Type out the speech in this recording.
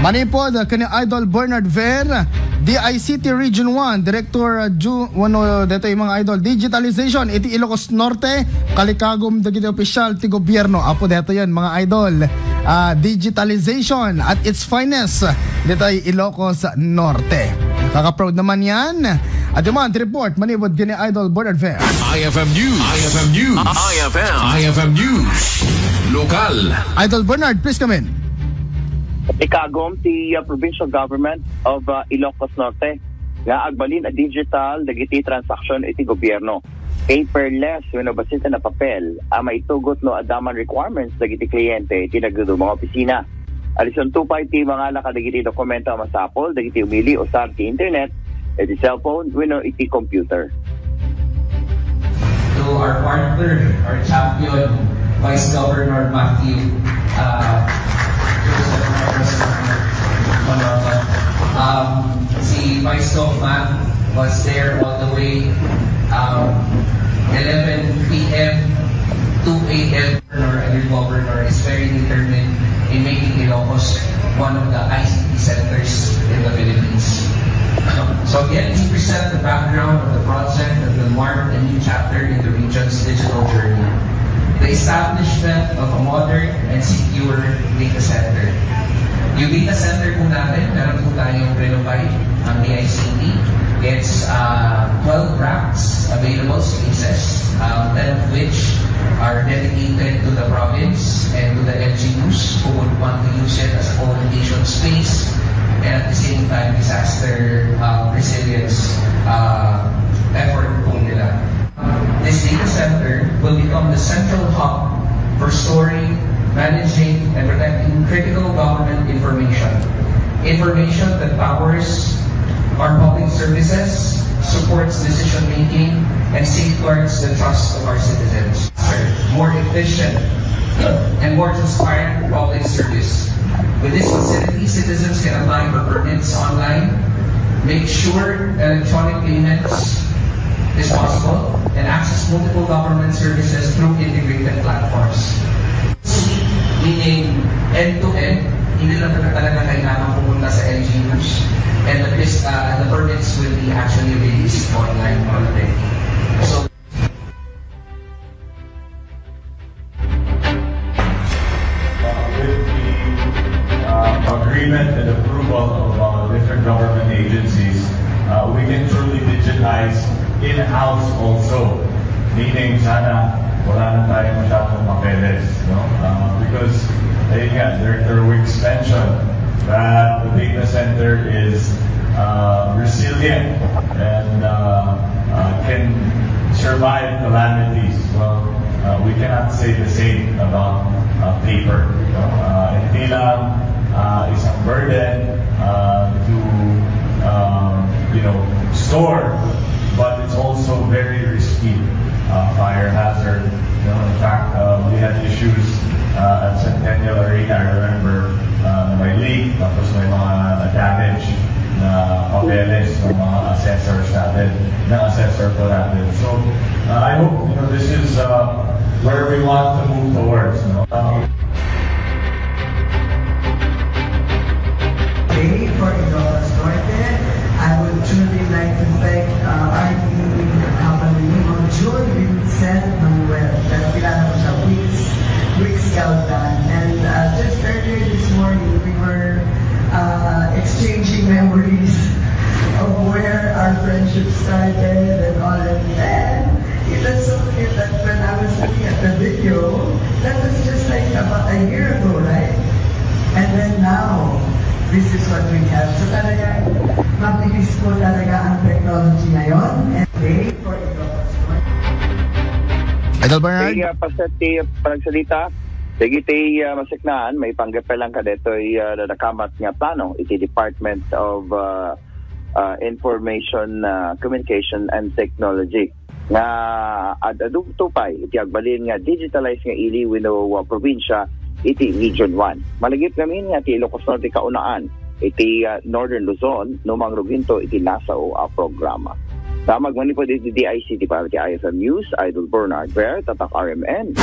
Manipod kani Idol Bernard Ver, DICT Region 1 Director dito yung mga idol digitalization iti Ilocos Norte kalikagom dagiti opisyal ti gobyerno apo dito yan mga idol. Digitalization at its finest dito ay Ilocos Norte. Kaka-proud naman yan. At yung mga report manipod kani Idol Bernard Ver. IFM News. IFM News. IFM News. Lokal. Idol Bernard, please come in. Ikagom ti provincial government of Ilocos Norte nga agbalin a digital dagiti transaction iti gobyerno. Paperless wenno basita na papel maitugot no adaman requirements dagiti kliyente iti nagdudu mga opisina. Alison tupay ti mga nakadagiti dokumento masapol dagiti umili usab ti internet iti cellphone wenno iti computer. To our partner, our champion, Vice Governor Matthew si Vice Gov Matt was there all the way 11 p.m. 2 a.m. and your governor is very determined in making Ilocos one of the ICT centers in the Philippines. So again, we present the background of the project that will mark a new chapter in the region's digital journey. The establishment of a modern and secure data center. Yung data center po natin, meron po tayong renovate ang DICT. It's 12 racks, available spaces, 10 of which are dedicated to the province and to the LGUs who would want to use it as a co-location space and at the same time disaster resilience effort po nila. This data center will become the central hub for storing, managing, and protecting critical government information. Information that powers our public services, supports decision-making, and safeguards the trust of our citizens. More efficient and more transparent public service. With this facility, citizens can apply for permits online, make sure electronic payments is possible, and access multiple government services through integrated platforms. Meaning, end-to-end, hindi lang talaga kailangan pumunta sa LGUs, and the permits will be actually released online already. So, with the agreement and approval of different government agencies, we can truly digitize in-house also, meaning sana wala na tayo masyadong papeles, no? Because there were extension that the data center is resilient and can survive calamities. Well, we cannot say the same about paper. No? Hindi lang isang burden to store, but it's also very risky. Fire hazard. In fact, we had issues at Centennial Arena. I remember may leak, tapos may mga damage na papeles ng mga assessors natin, assessor po natin. So, I hope this is where we want to move towards. For Ilocos Norte, I would truly like to thank RT June Vincent Manuel, that kilala ko siya, Weeks Galdan. And just earlier this morning, we were exchanging memories of where our friendship started and all of that. It was so cute that when I was looking at the video, that was just like about a year ago, right? And then now, this is what we have. So talaga, mabilis po talaga ang technology ngayon. And today, for Ilocos Norte. Idol Bernard? Kaya pasati panagsalita, dagiti masiknaan, may panggapelang ka dito nakamat nga plano, iti Department of Information, Communication and Technology. Nga adugtupay, iti agbalin nga digitalize nga ili wino probinsya, iti Region 1. Malagip namin nga iti Ilocos Norte kaunaan, iti Northern Luzon, numang ruginto iti NASAO programa. Tamag man po dito DICT para iti IFM News, Idol Bernard Ver, Tatak RMN.